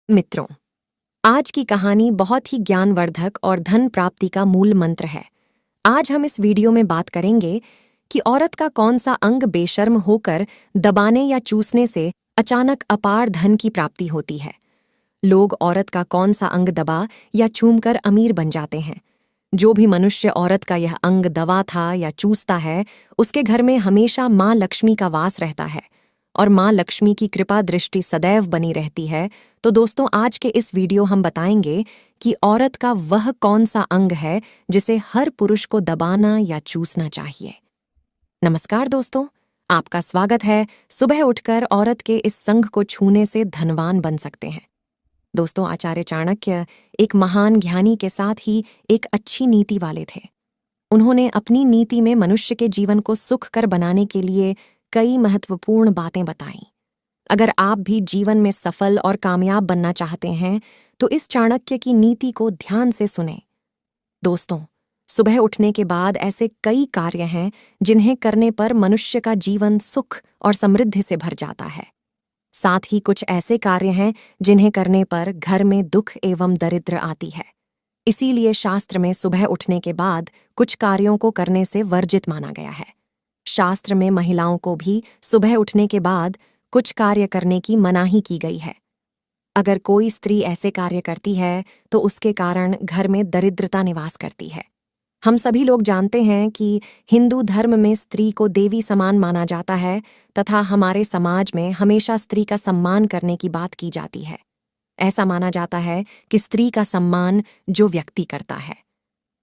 मित्रों, आज की कहानी बहुत ही ज्ञानवर्धक और धन प्राप्ति का मूल मंत्र है। आज हम इस वीडियो में बात करेंगे कि औरत का कौन सा अंग बेशर्म होकर दबाने या चूसने से अचानक अपार धन की प्राप्ति होती है। लोग औरत का कौन सा अंग दबा या चूमकर अमीर बन जाते हैं। जो भी मनुष्य औरत का यह अंग दबा था या चूसता है, उसके घर में हमेशा माँ लक्ष्मी का वास रहता है और माँ लक्ष्मी की कृपा दृष्टि सदैव बनी रहती है। तो दोस्तों, आज के इस वीडियो हम बताएंगे कि औरत का वह कौन सा अंग है जिसे हर पुरुष को दबाना या चूसना चाहिए। नमस्कार दोस्तों, आपका स्वागत है। सुबह उठकर औरत के इस संग को छूने से धनवान बन सकते हैं। दोस्तों, आचार्य चाणक्य एक महान ज्ञानी के साथ ही एक अच्छी नीति वाले थे। उन्होंने अपनी नीति में मनुष्य के जीवन को सुखकर बनाने के लिए कई महत्वपूर्ण बातें बताईं। अगर आप भी जीवन में सफल और कामयाब बनना चाहते हैं तो इस चाणक्य की नीति को ध्यान से सुनें। दोस्तों, सुबह उठने के बाद ऐसे कई कार्य हैं जिन्हें करने पर मनुष्य का जीवन सुख और समृद्धि से भर जाता है। साथ ही कुछ ऐसे कार्य हैं जिन्हें करने पर घर में दुख एवं दरिद्र आती है। इसीलिए शास्त्र में सुबह उठने के बाद कुछ कार्यों को करने से वर्जित माना गया है। शास्त्र में महिलाओं को भी सुबह उठने के बाद कुछ कार्य करने की मनाही की गई है। अगर कोई स्त्री ऐसे कार्य करती है तो उसके कारण घर में दरिद्रता निवास करती है। हम सभी लोग जानते हैं कि हिंदू धर्म में स्त्री को देवी समान माना जाता है तथा हमारे समाज में हमेशा स्त्री का सम्मान करने की बात की जाती है। ऐसा माना जाता है कि स्त्री का सम्मान जो व्यक्ति करता है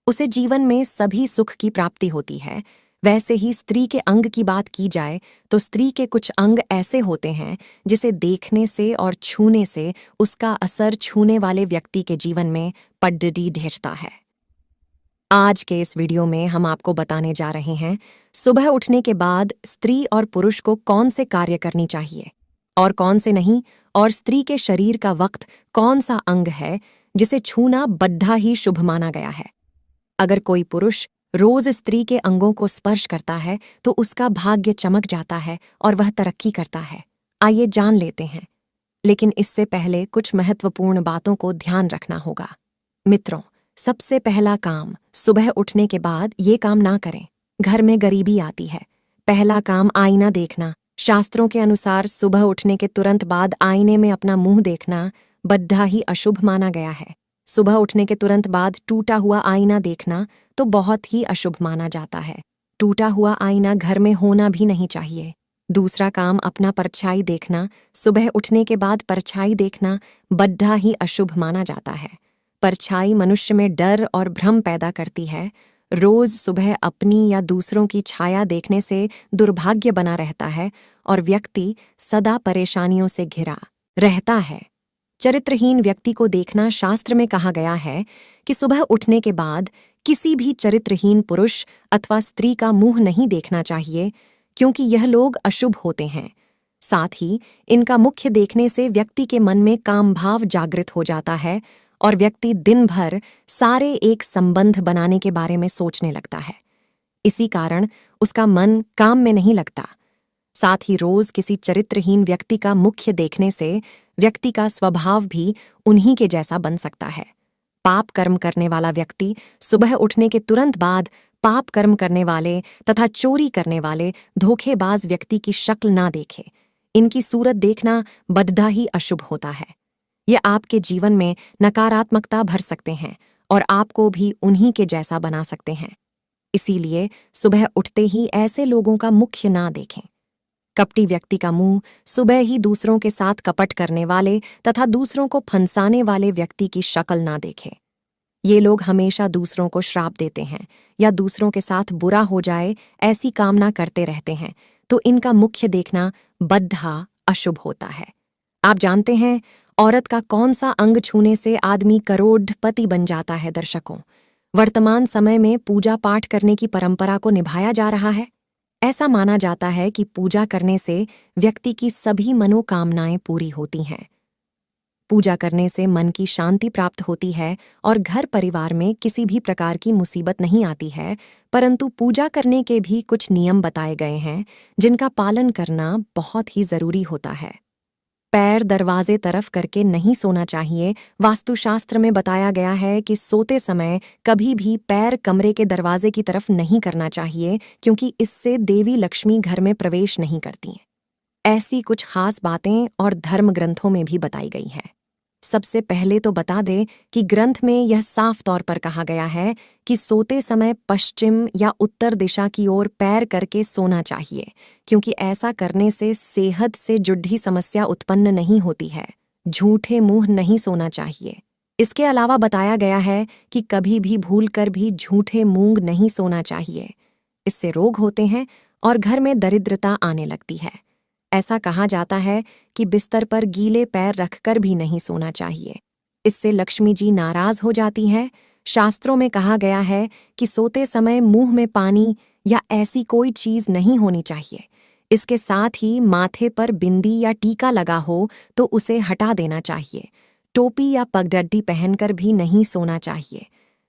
उसे जीवन में सभी सुख की प्राप्ति होती है। वैसे ही स्त्री के अंग की बात की जाए तो स्त्री के कुछ अंग ऐसे होते हैं जिसे देखने से और छूने से उसका असर छूने वाले व्यक्ति के जीवन में पड्डी ढेरता है। आज के इस वीडियो में हम आपको बताने जा रहे हैं सुबह उठने के बाद स्त्री और पुरुष को कौन से कार्य करनी चाहिए और कौन से नहीं, और स्त्री के शरीर का वक्त कौन सा अंग है जिसे छूना बड्ढा ही शुभ माना गया है। अगर कोई पुरुष रोज स्त्री के अंगों को स्पर्श करता है तो उसका भाग्य चमक जाता है और वह तरक्की करता है। आइए जान लेते हैं, लेकिन इससे पहले कुछ महत्वपूर्ण बातों को ध्यान रखना होगा। मित्रों, सबसे पहला काम, सुबह उठने के बाद ये काम ना करें। घर में गरीबी आती है। पहला काम, आईना देखना। शास्त्रों के अनुसार सुबह उठने के तुरंत बाद आईने में अपना मुंह देखना बड्ढा ही अशुभ माना गया है। सुबह उठने के तुरंत बाद टूटा हुआ आईना देखना तो बहुत ही अशुभ माना जाता है। टूटा हुआ आईना घर में होना भी नहीं चाहिए। दूसरा काम, अपना परछाई देखना। सुबह उठने के बाद परछाई देखना बड्ढा ही अशुभ माना जाता है। परछाई मनुष्य में डर और भ्रम पैदा करती है। रोज सुबह अपनी या दूसरों की छाया देखने से दुर्भाग्य बना रहता है और व्यक्ति सदा परेशानियों से घिरा रहता है। चरित्रहीन व्यक्ति को देखना, शास्त्र में कहा गया है कि सुबह उठने के बाद किसी भी चरित्रहीन पुरुष अथवा स्त्री का मुंह नहीं देखना चाहिए, क्योंकि यह लोग अशुभ होते हैं। साथ ही इनका मुख्य देखने से व्यक्ति के मन में काम भाव जागृत हो जाता है और व्यक्ति दिन भर सारे एक संबंध बनाने के बारे में सोचने लगता है। इसी कारण उसका मन काम में नहीं लगता। साथ ही रोज किसी चरित्रहीन व्यक्ति का मुख्य देखने से व्यक्ति का स्वभाव भी उन्हीं के जैसा बन सकता है। पाप कर्म करने वाला व्यक्ति सुबह उठने के तुरंत बाद पाप कर्म करने वाले तथा चोरी करने वाले धोखेबाज व्यक्ति की शक्ल ना देखे। इनकी सूरत देखना बड्ढा ही अशुभ होता है। ये आपके जीवन में नकारात्मकता भर सकते हैं और आपको भी उन्हीं के जैसा बना सकते हैं। इसीलिए सुबह उठते ही ऐसे लोगों का मुख्य ना देखें। कपटी व्यक्ति का मुंह, सुबह ही दूसरों के साथ कपट करने वाले तथा दूसरों को फंसाने वाले व्यक्ति की शक्ल ना देखें। ये लोग हमेशा दूसरों को श्राप देते हैं या दूसरों के साथ बुरा हो जाए ऐसी कामना करते रहते हैं, तो इनका मुख्य देखना बड्ढा अशुभ होता है। आप जानते हैं औरत का कौन सा अंग छूने से आदमी करोड़पति बन जाता है? दर्शकों, वर्तमान समय में पूजा पाठ करने की परंपरा को निभाया जा रहा है। ऐसा माना जाता है कि पूजा करने से व्यक्ति की सभी मनोकामनाएं पूरी होती हैं। पूजा करने से मन की शांति प्राप्त होती है और घर परिवार में किसी भी प्रकार की मुसीबत नहीं आती है। परंतु पूजा करने के भी कुछ नियम बताए गए हैं जिनका पालन करना बहुत ही जरूरी होता है। पैर दरवाजे तरफ करके नहीं सोना चाहिए। वास्तुशास्त्र में बताया गया है कि सोते समय कभी भी पैर कमरे के दरवाजे की तरफ नहीं करना चाहिए, क्योंकि इससे देवी लक्ष्मी घर में प्रवेश नहीं करती हैं। ऐसी कुछ खास बातें और धर्म ग्रंथों में भी बताई गई हैं। सबसे पहले तो बता दें कि ग्रंथ में यह साफ तौर पर कहा गया है कि सोते समय पश्चिम या उत्तर दिशा की ओर पैर करके सोना चाहिए, क्योंकि ऐसा करने से सेहत से जुड़ी समस्या उत्पन्न नहीं होती है। झूठे मुंह नहीं सोना चाहिए। इसके अलावा बताया गया है कि कभी भी भूलकर भी झूठे मूंग नहीं सोना चाहिए। इससे रोग होते हैं और घर में दरिद्रता आने लगती है। ऐसा कहा जाता है कि बिस्तर पर गीले पैर रखकर भी नहीं सोना चाहिए। इससे लक्ष्मी जी नाराज हो जाती हैं। शास्त्रों में कहा गया है कि सोते समय मुंह में पानी या ऐसी कोई चीज नहीं होनी चाहिए। इसके साथ ही माथे पर बिंदी या टीका लगा हो तो उसे हटा देना चाहिए। टोपी या पगडंडी पहनकर भी नहीं सोना चाहिए।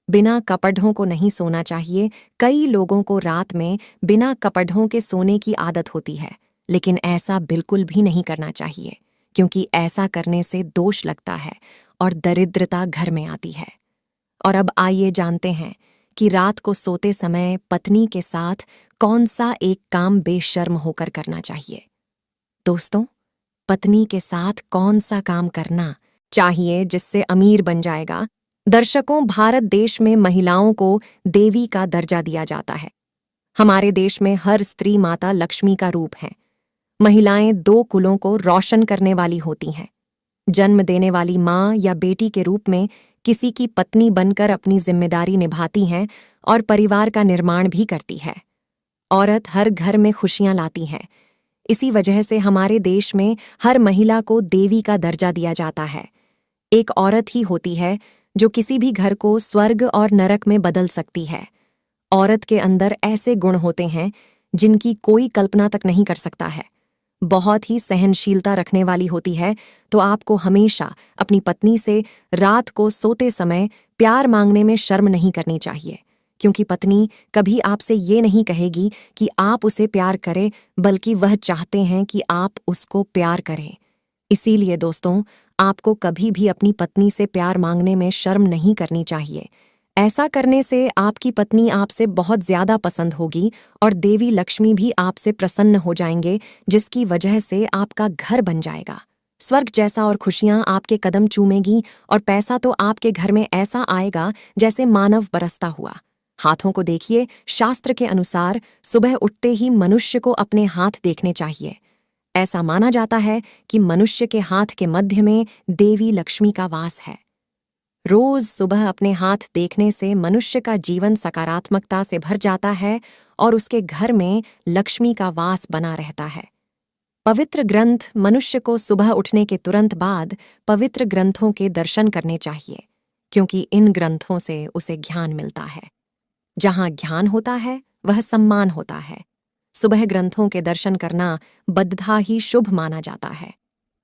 बिना कपड़ों को नहीं सोना चाहिए। कई लोगों को रात में बिना कपड़ों के सोने की आदत होती है, लेकिन ऐसा बिल्कुल भी नहीं करना चाहिए, क्योंकि ऐसा करने से दोष लगता है और दरिद्रता घर में आती है। और अब आइए जानते हैं कि रात को सोते समय पत्नी के साथ कौन सा एक काम बेशर्म होकर करना चाहिए। दोस्तों, पत्नी के साथ कौन सा काम करना चाहिए जिससे अमीर बन जाएगा? दर्शकों, भारत देश में महिलाओं को देवी का दर्जा दिया जाता है। हमारे देश में हर स्त्री माता लक्ष्मी का रूप है। महिलाएं 2 कुलों को रोशन करने वाली होती हैं। जन्म देने वाली माँ या बेटी के रूप में किसी की पत्नी बनकर अपनी जिम्मेदारी निभाती हैं और परिवार का निर्माण भी करती है। औरत हर घर में खुशियां लाती है। इसी वजह से हमारे देश में हर महिला को देवी का दर्जा दिया जाता है। एक औरत ही होती है जो किसी भी घर को स्वर्ग और नरक में बदल सकती है। औरत के अंदर ऐसे गुण होते हैं जिनकी कोई कल्पना तक नहीं कर सकता है। बहुत ही सहनशीलता रखने वाली होती है, तो आपको हमेशा अपनी पत्नी से रात को सोते समय प्यार मांगने में शर्म नहीं करनी चाहिए, क्योंकि पत्नी कभी आपसे ये नहीं कहेगी कि आप उसे प्यार करें, बल्कि वह चाहते हैं कि आप उसको प्यार करें। इसीलिए दोस्तों, आपको कभी भी अपनी पत्नी से प्यार मांगने में शर्म नहीं करनी चाहिए। ऐसा करने से आपकी पत्नी आपसे बहुत ज्यादा पसंद होगी और देवी लक्ष्मी भी आपसे प्रसन्न हो जाएंगे, जिसकी वजह से आपका घर बन जाएगा। स्वर्ग जैसा और खुशियां आपके कदम चूमेगी और पैसा तो आपके घर में ऐसा आएगा जैसे मानव बरसता हुआ। हाथों को देखिए। शास्त्र के अनुसार सुबह उठते ही मनुष्य को अपने हाथ देखने चाहिए। ऐसा माना जाता है कि मनुष्य के हाथ के मध्य में देवी लक्ष्मी का वास है। रोज सुबह अपने हाथ देखने से मनुष्य का जीवन सकारात्मकता से भर जाता है और उसके घर में लक्ष्मी का वास बना रहता है। पवित्र ग्रंथ मनुष्य को सुबह उठने के तुरंत बाद पवित्र ग्रंथों के दर्शन करने चाहिए, क्योंकि इन ग्रंथों से उसे ज्ञान मिलता है। जहाँ ज्ञान होता है वह सम्मान होता है। सुबह ग्रंथों के दर्शन करना बद्धा ही शुभ माना जाता है।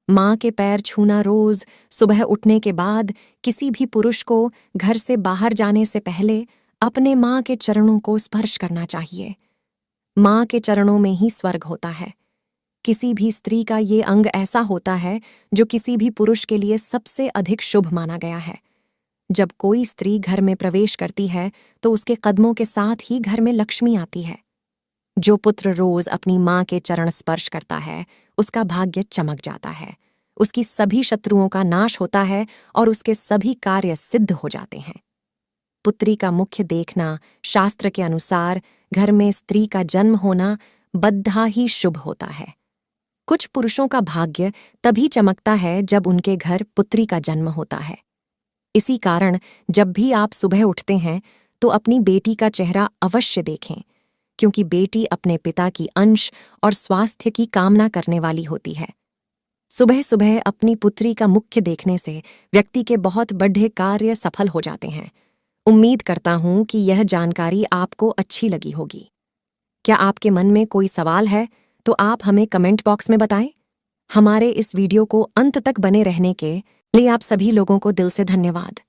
माँ के पैर छूना रोज सुबह उठने के बाद किसी भी पुरुष को घर से बाहर जाने से पहले अपने माँ के चरणों को स्पर्श करना चाहिए। माँ के चरणों में ही स्वर्ग होता है। किसी भी स्त्री का ये अंग ऐसा होता है जो किसी भी पुरुष के लिए सबसे अधिक शुभ माना गया है। जब कोई स्त्री घर में प्रवेश करती है तो उसके कदमों के साथ ही घर में लक्ष्मी आती है। जो पुत्र रोज अपनी माँ के चरण स्पर्श करता है उसका भाग्य चमक जाता है, उसकी सभी शत्रुओं का नाश होता है और उसके सभी कार्य सिद्ध हो जाते हैं। पुत्री का मुख्य देखना शास्त्र के अनुसार घर में स्त्री का जन्म होना बद्धा ही शुभ होता है। कुछ पुरुषों का भाग्य तभी चमकता है जब उनके घर पुत्री का जन्म होता है। इसी कारण जब भी आप सुबह उठते हैं तो अपनी बेटी का चेहरा अवश्य देखें, क्योंकि बेटी अपने पिता की अंश और स्वास्थ्य की कामना करने वाली होती है। सुबह सुबह अपनी पुत्री का मुख्य देखने से व्यक्ति के बहुत बड़े कार्य सफल हो जाते हैं। उम्मीद करता हूं कि यह जानकारी आपको अच्छी लगी होगी। क्या आपके मन में कोई सवाल है तो आप हमें कमेंट बॉक्स में बताएं। हमारे इस वीडियो को अंत तक बने रहने के लिए आप सभी लोगों को दिल से धन्यवाद।